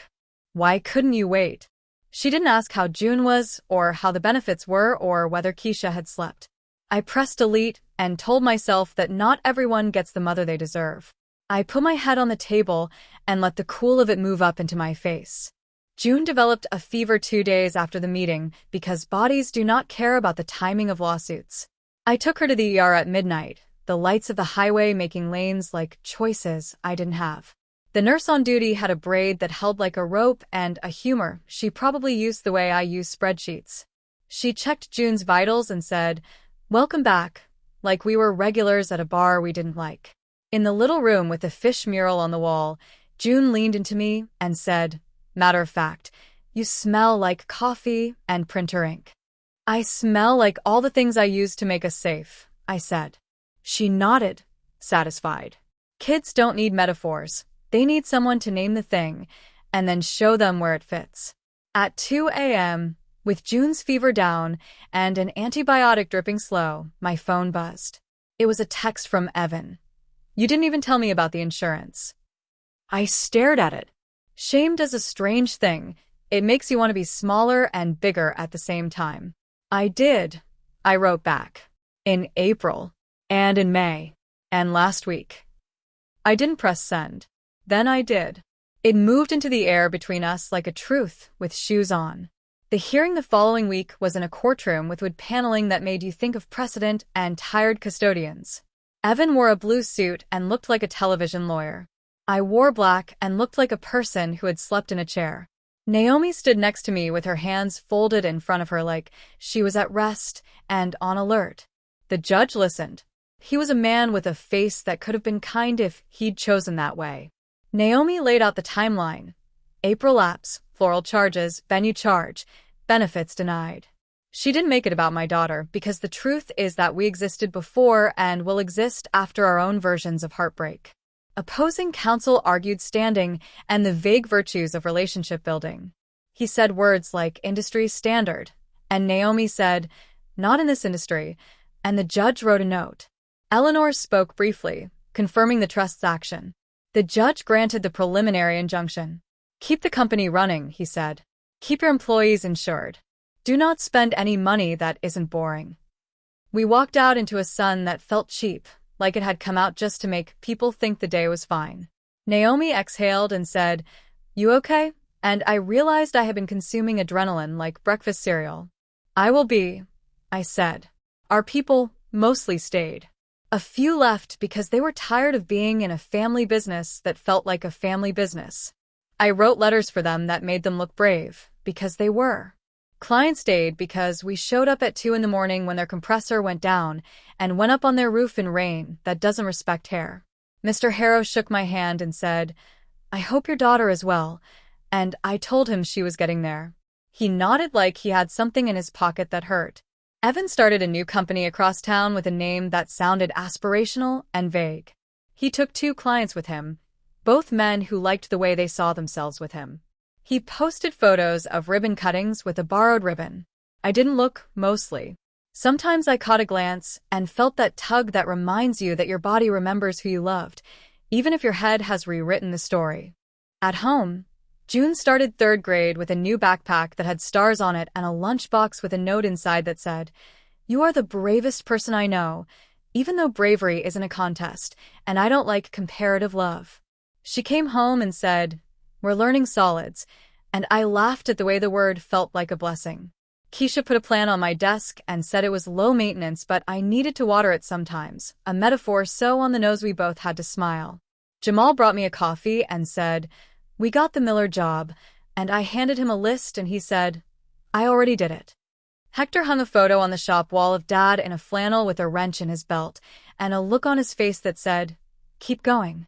Speaker 1: Why couldn't you wait?" She didn't ask how June was, or how the benefits were, or whether Keisha had slept. I pressed delete and told myself that not everyone gets the mother they deserve. I put my head on the table and let the cool of it move up into my face. June developed a fever 2 days after the meeting because bodies do not care about the timing of lawsuits. I took her to the ER at midnight, the lights of the highway making lanes like choices I didn't have. The nurse on duty had a braid that held like a rope and a humor she probably used the way I use spreadsheets. She checked June's vitals and said, "Welcome back," like we were regulars at a bar we didn't like. In the little room with the fish mural on the wall, June leaned into me and said, "Matter of fact, you smell like coffee and printer ink." "I smell like all the things I use to make us safe," I said. She nodded, satisfied. Kids don't need metaphors. They need someone to name the thing and then show them where it fits. At 2 a.m., with June's fever down and an antibiotic dripping slow, my phone buzzed. It was a text from Evan. "You didn't even tell me about the insurance." I stared at it. Shame does a strange thing. It makes you want to be smaller and bigger at the same time. "I did," I wrote back. "In April, and in May, and last week." I didn't press send. Then I did. It moved into the air between us like a truth with shoes on. The hearing the following week was in a courtroom with wood paneling that made you think of precedent and tired custodians. Evan wore a blue suit and looked like a television lawyer. I wore black and looked like a person who had slept in a chair. Naomi stood next to me with her hands folded in front of her like she was at rest and on alert. The judge listened. He was a man with a face that could have been kind if he'd chosen that way. Naomi laid out the timeline. April lapse, floral charges, venue charge, benefits denied. She didn't make it about my daughter because the truth is that we existed before and will exist after our own versions of heartbreak. Opposing counsel argued standing and the vague virtues of relationship building. He said words like industry standard, and Naomi said, "Not in this industry," and the judge wrote a note. Eleanor spoke briefly, confirming the trust's action. The judge granted the preliminary injunction. "Keep the company running," he said. "Keep your employees insured. Do not spend any money that isn't boring." We walked out into a sun that felt cheap, like it had come out just to make people think the day was fine. Naomi exhaled and said, "You okay?" And I realized I had been consuming adrenaline like breakfast cereal. "I will be," I said. Our people mostly stayed. A few left because they were tired of being in a family business that felt like a family business. I wrote letters for them that made them look brave, because they were. Clients stayed because we showed up at 2 in the morning when their compressor went down and went up on their roof in rain that doesn't respect hair. Mr. Harrow shook my hand and said, "I hope your daughter is well," and I told him she was getting there. He nodded like he had something in his pocket that hurt. Evan started a new company across town with a name that sounded aspirational and vague. He took 2 clients with him, both men who liked the way they saw themselves with him. He posted photos of ribbon cuttings with a borrowed ribbon. I didn't look, mostly. Sometimes I caught a glance and felt that tug that reminds you that your body remembers who you loved, even if your head has rewritten the story. At home, June started 3rd grade with a new backpack that had stars on it and a lunchbox with a note inside that said, "You are the bravest person I know, even though bravery isn't a contest, and I don't like comparative love." She came home and said, "We're learning solids," and I laughed at the way the word felt like a blessing. Keisha put a plan on my desk and said it was low maintenance, but I needed to water it sometimes, a metaphor so on the nose we both had to smile. Jamal brought me a coffee and said, "We got the Miller job," and I handed him a list and he said, "I already did it." Hector hung a photo on the shop wall of Dad in a flannel with a wrench in his belt and a look on his face that said, "Keep going."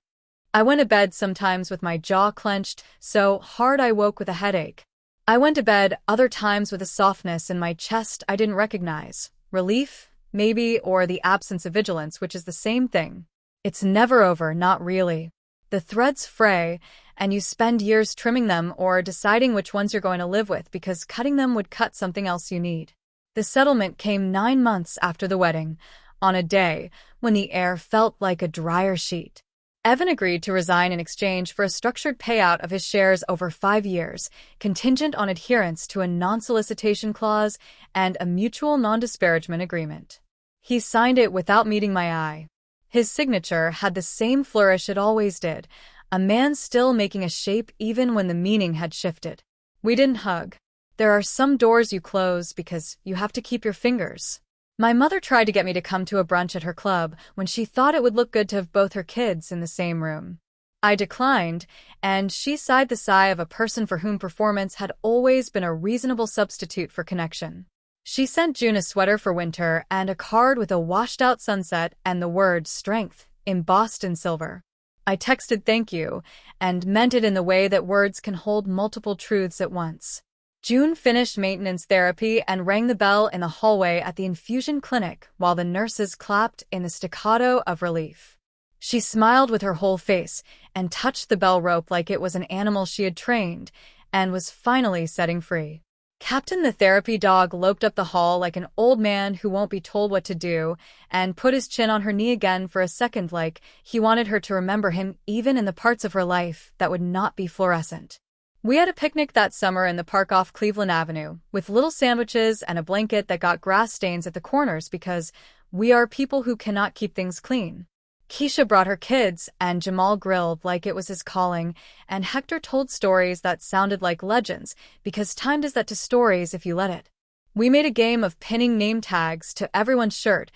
Speaker 1: I went to bed sometimes with my jaw clenched so hard I woke with a headache. I went to bed other times with a softness in my chest I didn't recognize. Relief, maybe, or the absence of vigilance, which is the same thing. It's never over, not really. The threads fray, and you spend years trimming them or deciding which ones you're going to live with because cutting them would cut something else you need. The settlement came 9 months after the wedding, on a day when the air felt like a dryer sheet. Evan agreed to resign in exchange for a structured payout of his shares over 5 years, contingent on adherence to a non-solicitation clause and a mutual non-disparagement agreement. He signed it without meeting my eye. His signature had the same flourish it always did, a man still making a shape even when the meaning had shifted. We didn't hug. There are some doors you close because you have to keep your fingers. My mother tried to get me to come to a brunch at her club when she thought it would look good to have both her kids in the same room. I declined, and she sighed the sigh of a person for whom performance had always been a reasonable substitute for connection. She sent June a sweater for winter and a card with a washed-out sunset and the word strength embossed in silver. I texted thank you and meant it in the way that words can hold multiple truths at once. June finished maintenance therapy and rang the bell in the hallway at the infusion clinic while the nurses clapped in the staccato of relief. She smiled with her whole face and touched the bell rope like it was an animal she had trained and was finally setting free. Captain the therapy dog loped up the hall like an old man who won't be told what to do and put his chin on her knee again for a second like he wanted her to remember him even in the parts of her life that would not be fluorescent. We had a picnic that summer in the park off Cleveland Avenue, with little sandwiches and a blanket that got grass stains at the corners because we are people who cannot keep things clean. Keisha brought her kids, and Jamal grilled like it was his calling, and Hector told stories that sounded like legends because time does that to stories if you let it. We made a game of pinning name tags to everyone's shirt,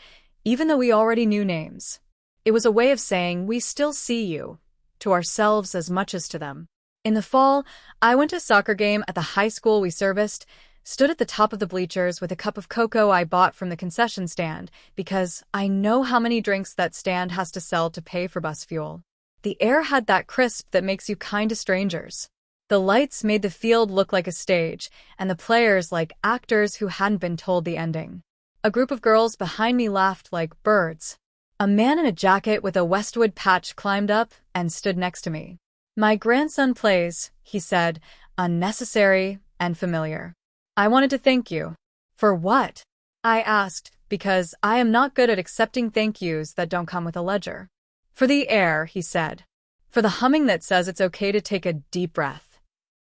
Speaker 1: even though we already knew names. It was a way of saying we still see you, to ourselves as much as to them. In the fall, I went to a soccer game at the high school we serviced, stood at the top of the bleachers with a cup of cocoa I bought from the concession stand because I know how many drinks that stand has to sell to pay for bus fuel. The air had that crisp that makes you kind to strangers. The lights made the field look like a stage, and the players like actors who hadn't been told the ending. A group of girls behind me laughed like birds. A man in a jacket with a Westwood patch climbed up and stood next to me. "My grandson plays," he said, unnecessary and familiar. "I wanted to thank you." "For what?" I asked, because I am not good at accepting thank yous that don't come with a ledger. "For the air," he said. "For the humming that says it's okay to take a deep breath."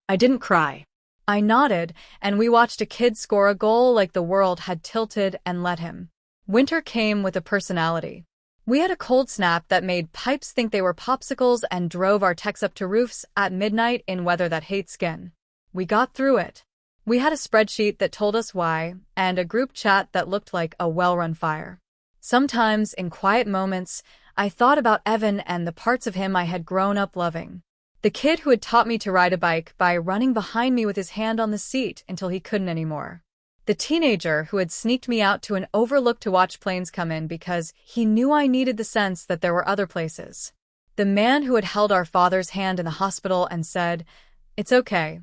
Speaker 1: I didn't cry. I nodded, and we watched a kid score a goal like the world had tilted and let him. Winter came with a personality. We had a cold snap that made pipes think they were popsicles and drove our techs up to roofs at midnight in weather that hates skin. We got through it. We had a spreadsheet that told us why, and a group chat that looked like a well-run fire. Sometimes, in quiet moments, I thought about Evan and the parts of him I had grown up loving. The kid who had taught me to ride a bike by running behind me with his hand on the seat until he couldn't anymore. The teenager who had sneaked me out to an overlook to watch planes come in because he knew I needed the sense that there were other places. The man who had held our father's hand in the hospital and said, "It's okay,"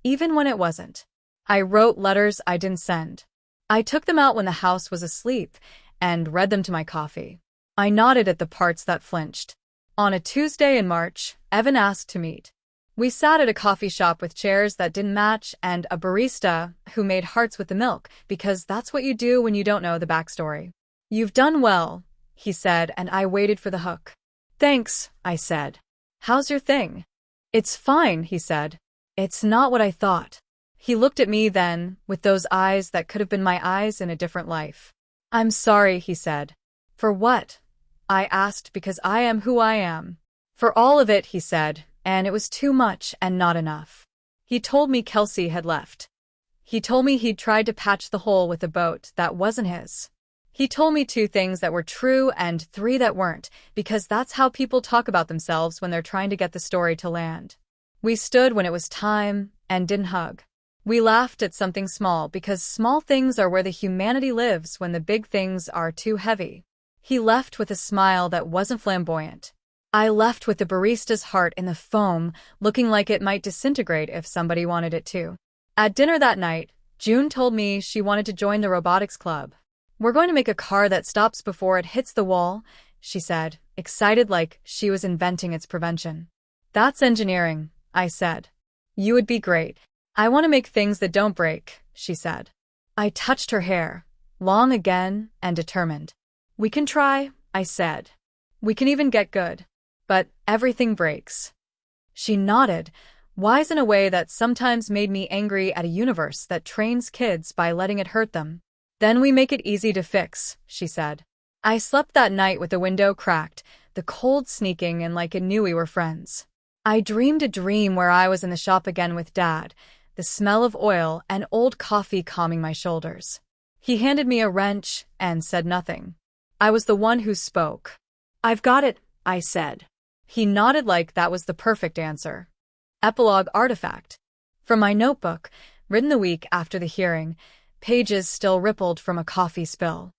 Speaker 1: even when it wasn't. I wrote letters I didn't send. I took them out when the house was asleep and read them to my coffee. I nodded at the parts that flinched. On a Tuesday in March, Evan asked to meet. We sat at a coffee shop with chairs that didn't match and a barista who made hearts with the milk, because that's what you do when you don't know the backstory. "You've done well," he said, and I waited for the hook. "Thanks," I said. "How's your thing?" "It's fine," he said. "It's not what I thought." He looked at me then, with those eyes that could have been my eyes in a different life. "I'm sorry," he said. "For what?" I asked, because I am who I am. "For all of it," he said, and it was too much and not enough. He told me Kelsey had left. He told me he'd tried to patch the hole with a boat that wasn't his. He told me 2 things that were true and 3 that weren't, because that's how people talk about themselves when they're trying to get the story to land. We stood when it was time and didn't hug. We laughed at something small, because small things are where the humanity lives when the big things are too heavy. He left with a smile that wasn't flamboyant. I left with the barista's heart in the foam, looking like it might disintegrate if somebody wanted it to. At dinner that night, June told me she wanted to join the robotics club. "We're going to make a car that stops before it hits the wall," she said, excited like she was inventing its prevention. "That's engineering," I said. "You would be great." "I want to make things that don't break," she said. I touched her hair, long again and determined. "We can try," I said. "We can even get good. But everything breaks." She nodded, wise in a way that sometimes made me angry at a universe that trains kids by letting it hurt them. "Then we make it easy to fix," she said. I slept that night with the window cracked, the cold sneaking in like it knew we were friends. I dreamed a dream where I was in the shop again with Dad, the smell of oil and old coffee calming my shoulders. He handed me a wrench and said nothing. I was the one who spoke. "I've got it," I said. He nodded like that was the perfect answer. Epilogue artifact. From my notebook, written the week after the hearing, pages still rippled from a coffee spill.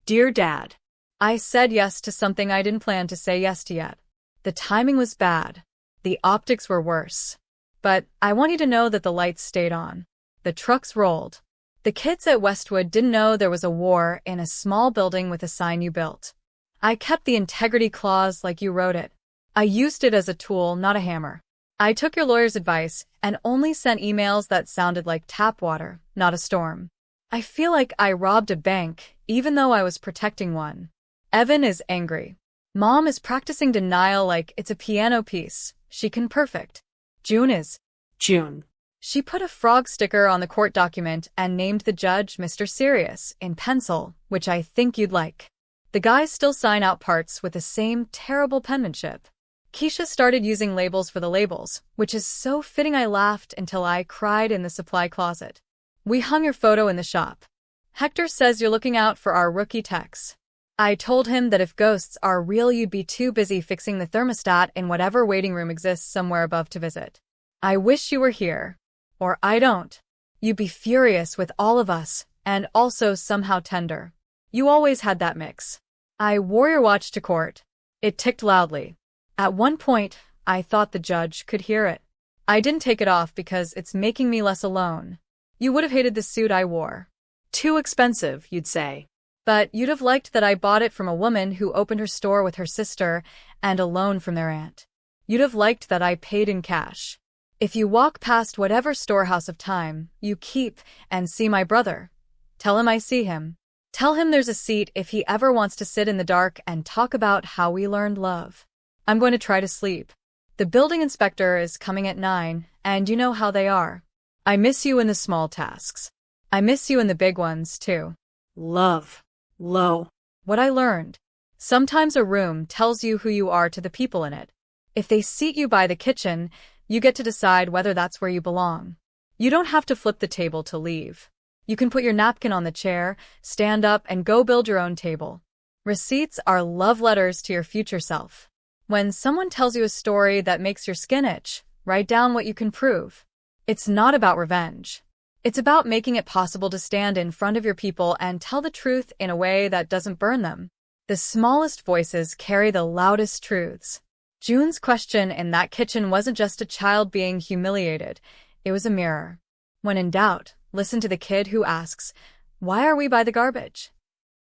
Speaker 1: "Dear Dad, I said yes to something I didn't plan to say yes to yet. The timing was bad. The optics were worse. But I want you to know that the lights stayed on. The trucks rolled. The kids at Westwood didn't know there was a war in a small building with a sign you built. I kept the integrity clause like you wrote it. I used it as a tool, not a hammer. I took your lawyer's advice and only sent emails that sounded like tap water, not a storm. I feel like I robbed a bank, even though I was protecting one. Evan is angry. Mom is practicing denial like it's a piano piece she can perfect. June is June. She put a frog sticker on the court document and named the judge Mr. Serious in pencil, which I think you'd like. The guys still sign out parts with the same terrible penmanship. Keisha started using labels for the labels, which is so fitting. I laughed until I cried in the supply closet. We hung your photo in the shop. Hector says you're looking out for our rookie techs. I told him that if ghosts are real, you'd be too busy fixing the thermostat in whatever waiting room exists somewhere above to visit. I wish you were here. Or I don't. You'd be furious with all of us, and also somehow tender. You always had that mix. I wore your watch to court. It ticked loudly. At one point, I thought the judge could hear it. I didn't take it off because it's making me less alone. You would have hated the suit I wore. Too expensive, you'd say. But you'd have liked that I bought it from a woman who opened her store with her sister and a loan from their aunt. You'd have liked that I paid in cash. If you walk past whatever storehouse of time you keep and see my brother, tell him I see him. Tell him there's a seat if he ever wants to sit in the dark and talk about how we learned love. I'm going to try to sleep. The building inspector is coming at 9, and you know how they are. I miss you in the small tasks. I miss you in the big ones, too. Love. Low. What I learned. Sometimes a room tells you who you are to the people in it. If they seat you by the kitchen, you get to decide whether that's where you belong. You don't have to flip the table to leave. You can put your napkin on the chair, stand up, and go build your own table. Receipts are love letters to your future self. When someone tells you a story that makes your skin itch, write down what you can prove. It's not about revenge. It's about making it possible to stand in front of your people and tell the truth in a way that doesn't burn them. The smallest voices carry the loudest truths. June's question in that kitchen wasn't just a child being humiliated. It was a mirror. When in doubt, listen to the kid who asks, "Why are we by the garbage?"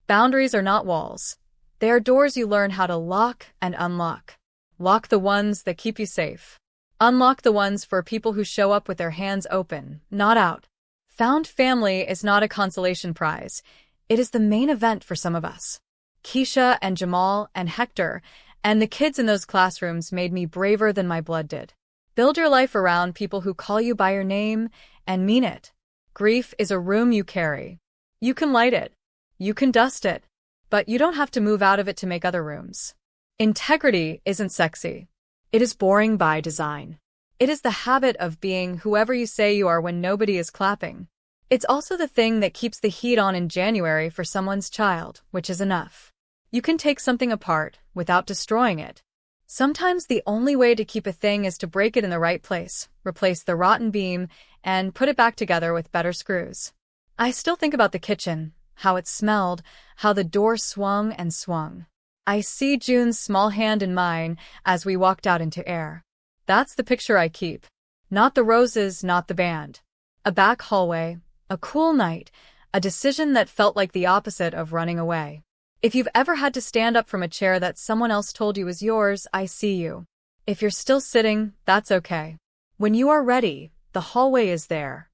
Speaker 1: Boundaries are not walls. They are doors you learn how to lock and unlock. Lock the ones that keep you safe. Unlock the ones for people who show up with their hands open, not out. Found family is not a consolation prize. It is the main event for some of us. Keisha and Jamal and Hector and the kids in those classrooms made me braver than my blood did. Build your life around people who call you by your name and mean it. Grief is a room you carry. You can light it. You can dust it. But you don't have to move out of it to make other rooms. Integrity isn't sexy. It is boring by design. It is the habit of being whoever you say you are when nobody is clapping. It's also the thing that keeps the heat on in January for someone's child, which is enough. You can take something apart without destroying it. Sometimes the only way to keep a thing is to break it in the right place, replace the rotten beam, and put it back together with better screws. I still think about the kitchen, how it smelled, how the door swung and swung. I see June's small hand in mine as we walked out into air. That's the picture I keep. Not the roses, not the band. A back hallway, a cool night, a decision that felt like the opposite of running away. If you've ever had to stand up from a chair that someone else told you was yours, I see you. If you're still sitting, that's okay. When you are ready, the hallway is there.